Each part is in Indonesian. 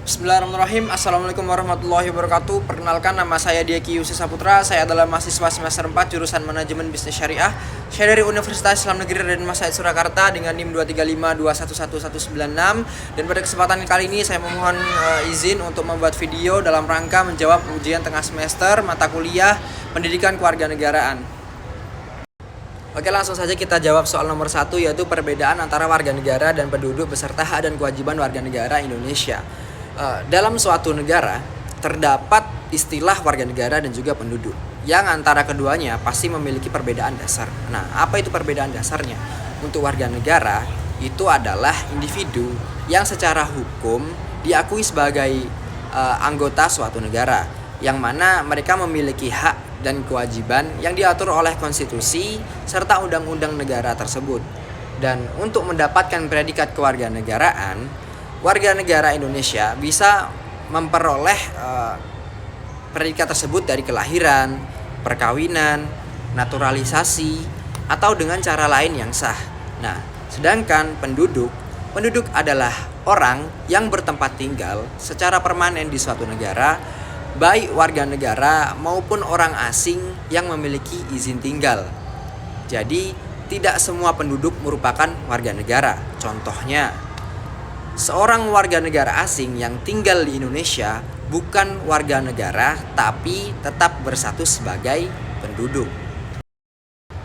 Bismillahirrahmanirrahim. Assalamualaikum warahmatullahi wabarakatuh. Perkenalkan, nama saya Dieki Yusuf Saputra. Saya adalah mahasiswa semester 4 jurusan Manajemen Bisnis Syariah. Saya dari Universitas Islam Negeri Raden Mas Said Surakarta dengan NIM 235211196. Dan pada kesempatan kali ini saya memohon izin untuk membuat video dalam rangka menjawab ujian tengah semester mata kuliah Pendidikan Kewarganegaraan. Oke, langsung saja kita jawab soal nomor 1, yaitu perbedaan antara warga negara dan penduduk beserta hak dan kewajiban warga negara Indonesia. Dalam suatu negara terdapat istilah warga negara dan juga penduduk, yang antara keduanya pasti memiliki perbedaan dasar. Nah, apa itu perbedaan dasarnya? Untuk warga negara itu adalah individu yang secara hukum diakui sebagai anggota suatu negara, yang mana mereka memiliki hak dan kewajiban yang diatur oleh konstitusi serta undang-undang negara tersebut. Dan untuk mendapatkan predikat kewarganegaraan, warga negara Indonesia bisa memperoleh predikat tersebut dari kelahiran, perkawinan, naturalisasi, atau dengan cara lain yang sah. Nah, sedangkan penduduk adalah orang yang bertempat tinggal secara permanen di suatu negara, baik warga negara maupun orang asing yang memiliki izin tinggal. Jadi, tidak semua penduduk merupakan warga negara. Contohnya, seorang warga negara asing yang tinggal di Indonesia bukan warga negara tapi tetap berstatus sebagai penduduk.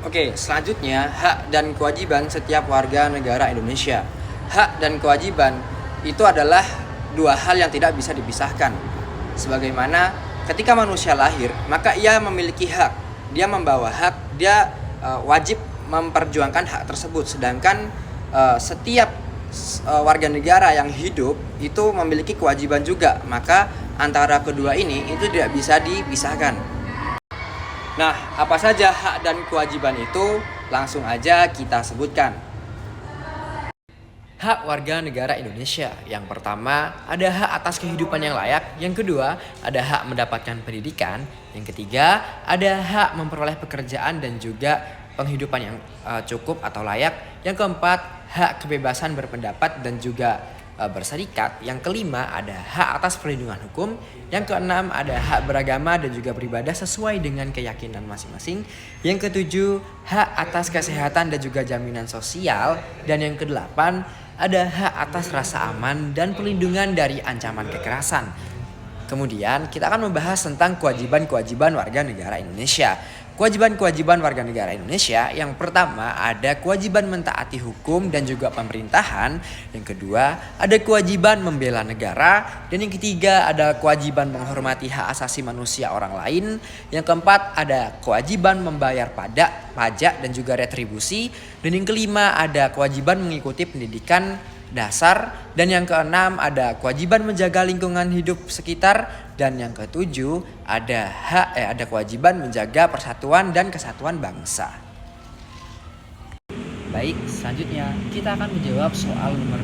Oke, selanjutnya hak dan kewajiban setiap warga negara Indonesia. Hak dan kewajiban itu adalah dua hal yang tidak bisa dipisahkan. Sebagaimana ketika manusia lahir, maka ia memiliki hak. Dia membawa hak, dia wajib memperjuangkan hak tersebut. Sedangkan setiap warga negara yang hidup itu memiliki kewajiban juga, maka antara kedua ini itu tidak bisa dipisahkan. Nah, apa saja hak dan kewajiban itu? Langsung aja kita sebutkan. Hak warga negara Indonesia. Yang pertama, ada hak atas kehidupan yang layak. Yang kedua, ada hak mendapatkan pendidikan. Yang ketiga, ada hak memperoleh pekerjaan dan juga penghidupan yang cukup atau layak. Yang keempat, hak kebebasan berpendapat dan juga berserikat. Yang kelima, ada hak atas perlindungan hukum. Yang keenam, ada hak beragama dan juga beribadah sesuai dengan keyakinan masing-masing. Yang ketujuh, hak atas kesehatan dan juga jaminan sosial. Dan yang kedelapan, ada hak atas rasa aman dan perlindungan dari ancaman kekerasan. Kemudian kita akan membahas tentang kewajiban-kewajiban warga negara Indonesia. Kewajiban-kewajiban warga negara Indonesia, yang pertama ada kewajiban mentaati hukum dan juga pemerintahan. Yang kedua ada kewajiban membela negara. Dan yang ketiga ada kewajiban menghormati hak asasi manusia orang lain. Yang keempat ada kewajiban membayar pajak dan juga retribusi. Dan yang kelima ada kewajiban mengikuti pendidikan dasar. Dan yang keenam ada kewajiban menjaga lingkungan hidup sekitar. Dan yang ketujuh ada kewajiban menjaga persatuan dan kesatuan bangsa. Baik, selanjutnya kita akan menjawab soal nomor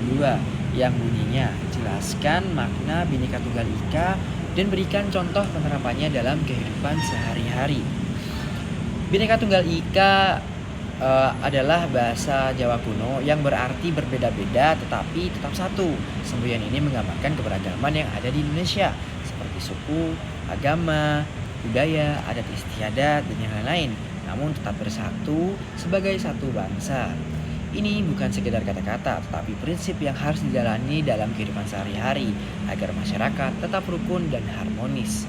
2 yang bunyinya jelaskan makna Bhinneka Tunggal Ika dan berikan contoh penerapannya dalam kehidupan sehari-hari. Bhinneka Tunggal Ika adalah bahasa Jawa kuno yang berarti berbeda-beda tetapi tetap satu. Semboyan ini menggambarkan keberagaman yang ada di Indonesia seperti suku, agama, budaya, adat istiadat dan yang lain-lain, namun tetap bersatu sebagai satu bangsa. Ini bukan sekedar kata-kata tetapi prinsip yang harus dijalani dalam kehidupan sehari-hari agar masyarakat tetap rukun dan harmonis.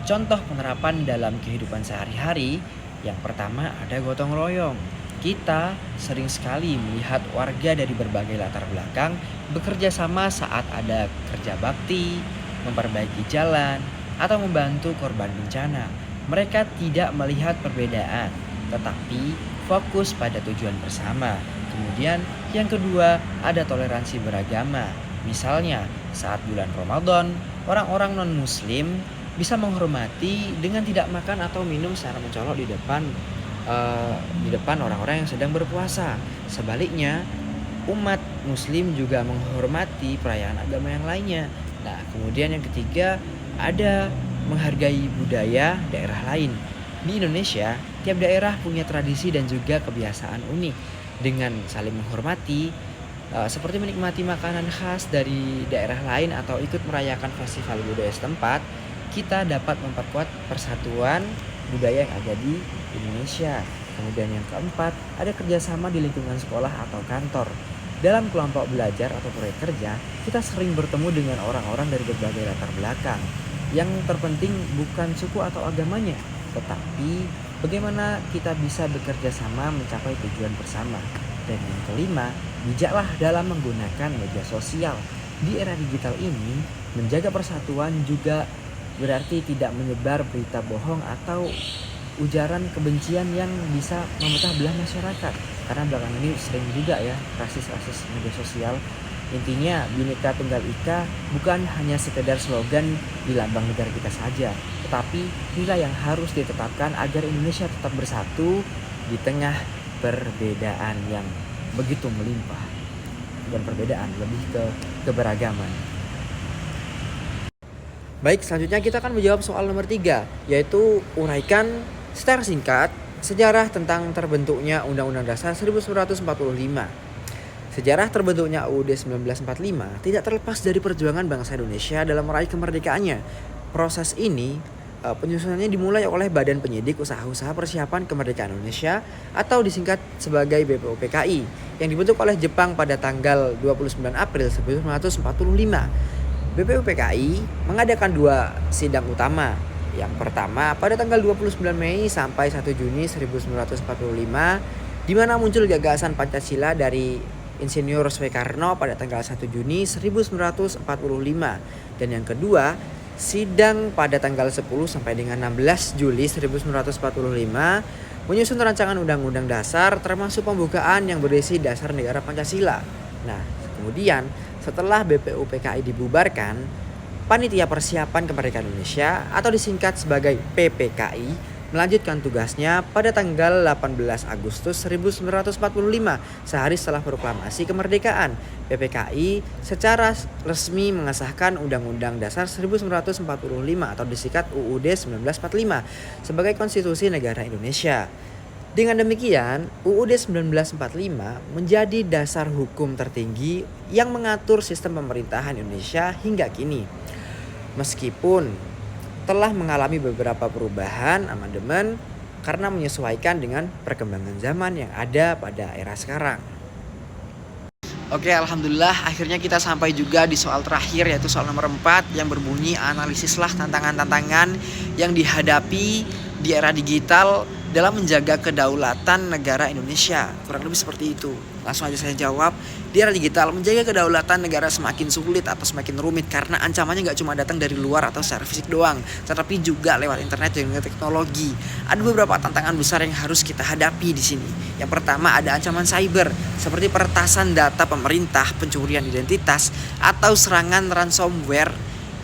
Contoh penerapan dalam kehidupan sehari-hari, yang pertama ada gotong royong. Kita sering sekali melihat warga dari berbagai latar belakang bekerja sama saat ada kerja bakti, memperbaiki jalan, atau membantu korban bencana. Mereka tidak melihat perbedaan, tetapi fokus pada tujuan bersama. Kemudian yang kedua ada toleransi beragama. Misalnya saat bulan Ramadan, orang-orang non-muslim bisa menghormati dengan tidak makan atau minum secara mencolok di depan orang-orang yang sedang berpuasa. Sebaliknya, umat muslim juga menghormati perayaan agama yang lainnya. Nah, kemudian yang ketiga ada menghargai budaya daerah lain. Di Indonesia, tiap daerah punya tradisi dan juga kebiasaan unik. Dengan saling menghormati, seperti menikmati makanan khas dari daerah lain atau ikut merayakan festival budaya setempat, kita dapat memperkuat persatuan budaya yang ada di Indonesia. Kemudian yang keempat, ada kerjasama di lingkungan sekolah atau kantor. Dalam kelompok belajar atau proyek kerja, kita sering bertemu dengan orang-orang dari berbagai latar belakang. Yang terpenting bukan suku atau agamanya, tetapi bagaimana kita bisa bekerja sama mencapai tujuan bersama. Dan yang kelima, bijaklah dalam menggunakan media sosial. Di era digital ini, menjaga persatuan juga berarti tidak menyebar berita bohong atau ujaran kebencian yang bisa memecah belah masyarakat. Karena belakangan ini sering juga ya rasis-rasis media sosial. Intinya Bhinneka Tunggal Ika bukan hanya sekedar slogan di lambang negara kita saja, tetapi nilai yang harus ditetapkan agar Indonesia tetap bersatu di tengah perbedaan yang begitu melimpah. Bukan perbedaan, lebih ke keberagaman. Baik, selanjutnya kita akan menjawab soal nomor 3, yaitu uraikan secara singkat sejarah tentang terbentuknya Undang-Undang Dasar 1945. Sejarah terbentuknya UUD 1945 tidak terlepas dari perjuangan bangsa Indonesia dalam meraih kemerdekaannya. Proses ini penyusunannya dimulai oleh Badan Penyidik Usaha-Usaha Persiapan Kemerdekaan Indonesia atau disingkat sebagai BPUPKI yang dibentuk oleh Jepang pada tanggal 29 April 1945. BPUPKI mengadakan 2 sidang utama. Yang pertama pada tanggal 29 Mei sampai 1 Juni 1945 di mana muncul gagasan Pancasila dari Insinyur Soekarno pada tanggal 1 Juni 1945. Dan yang kedua, sidang pada tanggal 10 sampai dengan 16 Juli 1945 menyusun rancangan Undang-Undang Dasar termasuk pembukaan yang berisi dasar negara Pancasila. Nah, kemudian setelah BPUPKI dibubarkan, Panitia Persiapan Kemerdekaan Indonesia atau disingkat sebagai PPKI melanjutkan tugasnya pada tanggal 18 Agustus 1945, sehari setelah proklamasi kemerdekaan. PPKI secara resmi mengesahkan Undang-Undang Dasar 1945 atau disingkat UUD 1945 sebagai konstitusi negara Indonesia. Dengan demikian, UUD 1945 menjadi dasar hukum tertinggi yang mengatur sistem pemerintahan Indonesia hingga kini. Meskipun telah mengalami beberapa perubahan amandemen karena menyesuaikan dengan perkembangan zaman yang ada pada era sekarang. Oke, alhamdulillah akhirnya kita sampai juga di soal terakhir, yaitu soal nomor 4 yang berbunyi analisislah tantangan-tantangan yang dihadapi di era digital dalam menjaga kedaulatan negara Indonesia. Kurang lebih seperti itu. Langsung aja saya jawab. Di era digital, menjaga kedaulatan negara semakin sulit atau semakin rumit karena ancamannya gak cuma datang dari luar atau secara fisik doang, tetapi juga lewat internet dan teknologi. Ada beberapa tantangan besar yang harus kita hadapi di sini. Yang pertama ada ancaman cyber, seperti peretasan data pemerintah, pencurian identitas, atau serangan ransomware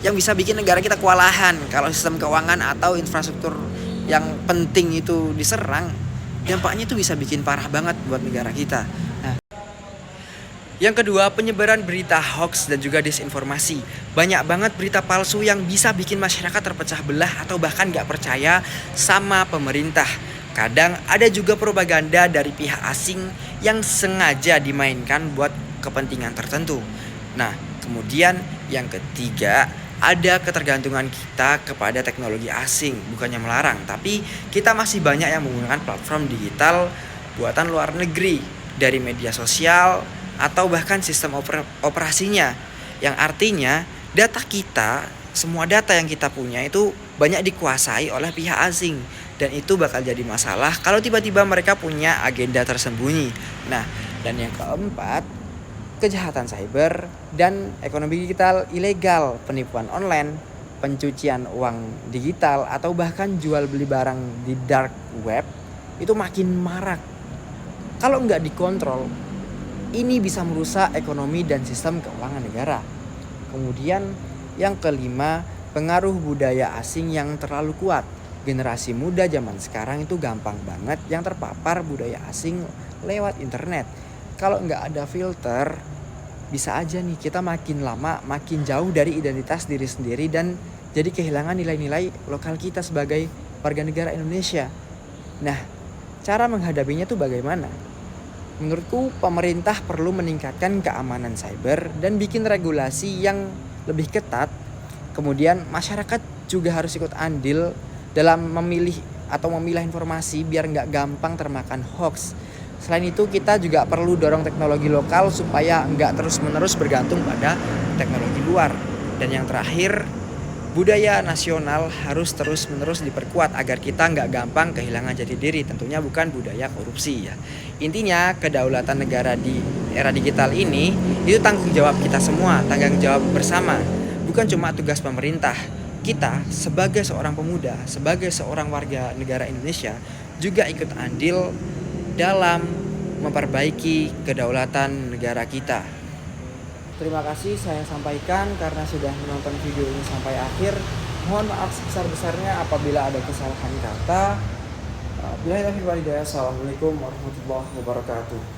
yang bisa bikin negara kita kewalahan. Kalau sistem keuangan atau infrastruktur yang penting itu diserang, dampaknya itu bisa bikin parah banget buat negara kita. Yang kedua, penyebaran berita hoax dan juga disinformasi. Banyak banget berita palsu yang bisa bikin masyarakat terpecah belah atau bahkan gak percaya sama pemerintah. Kadang ada juga propaganda dari pihak asing yang sengaja dimainkan buat kepentingan tertentu. Nah, kemudian yang ketiga, ada ketergantungan kita kepada teknologi asing. Bukannya melarang, tapi kita masih banyak yang menggunakan platform digital buatan luar negeri, dari media sosial atau bahkan sistem operasinya, yang artinya data kita, semua data yang kita punya itu banyak dikuasai oleh pihak asing, dan itu bakal jadi masalah kalau tiba-tiba mereka punya agenda tersembunyi. Nah, dan yang keempat, kejahatan cyber dan ekonomi digital ilegal, penipuan online, pencucian uang digital, atau bahkan jual beli barang di dark web itu makin marak. Kalau nggak dikontrol, ini bisa merusak ekonomi dan sistem keuangan negara. Kemudian yang kelima, pengaruh budaya asing yang terlalu kuat. Generasi muda zaman sekarang itu gampang banget yang terpapar budaya asing lewat internet. Kalau nggak ada filter, bisa aja nih kita makin lama makin jauh dari identitas diri sendiri dan jadi kehilangan nilai-nilai lokal kita sebagai warga negara Indonesia. Nah, cara menghadapinya tuh bagaimana? Menurutku pemerintah perlu meningkatkan keamanan cyber dan bikin regulasi yang lebih ketat. Kemudian masyarakat juga harus ikut andil dalam memilih atau memilah informasi biar nggak gampang termakan hoax. Selain itu kita juga perlu dorong teknologi lokal supaya nggak terus-menerus bergantung pada teknologi luar. Dan yang terakhir, budaya nasional harus terus-menerus diperkuat agar kita nggak gampang kehilangan jati diri. Tentunya bukan budaya korupsi ya. Intinya kedaulatan negara di era digital ini itu tanggung jawab kita semua, tanggung jawab bersama. Bukan cuma tugas pemerintah. Kita sebagai seorang pemuda, sebagai seorang warga negara Indonesia juga ikut andil dalam memperbaiki kedaulatan negara kita. Terima kasih saya sampaikan karena sudah menonton video ini sampai akhir. Mohon maaf sebesar-besarnya apabila ada kesalahan kata. Assalamualaikum warahmatullahi wabarakatuh.